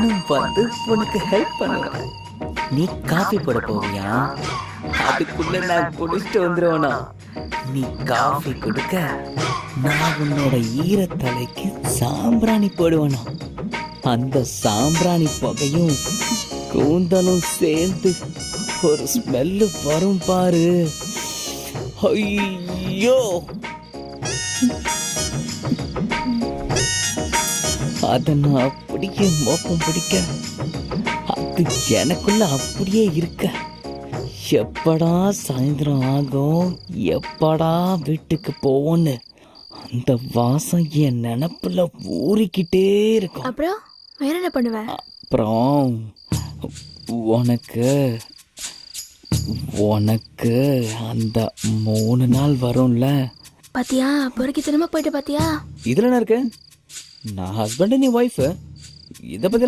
நானும் வந்து உனக்கு ஹெல்ப் பண்ணுவேன். நீ காஃபி போட போவியா? அதுக்குள்ள நான் குடிச்சிட்டு வந்துருவேனா? நீ காஃபி கொடுக்க நான் உன்னோட ஈரத்தலைக்கு சாம்பிராணி போடுவேனா? அந்த சாம்பிராணி புகையும் கூந்தலும் சேர்ந்து ஒரு ஸ்மெல்லு வரும் பாரு. ஐயோ, அத நான் அப்படியே மோப்பம் பிடிக்க அது எனக்குள்ள அப்படியே இருக்க. எப்படா சாயந்தரம் ஆகும், எப்படா வீட்டுக்கு போவோன்னு அந்த வாசம் என் நினப்புல ஊறிக்கிட்டே இருக்கும். அப்புறம் வேற என்ன பண்ணுவ? அப்புறம் உனக்கு உனக்கு அந்த 3 நாள் வரும்ல. பாத்தியா, பொறுக்கித்தனமா போயிட்டு பாத்தியா? இதுல என்ன இருக்கு? நான் ஹஸ்பண்ட், நீ ஒய்ஃப். இதை பத்தி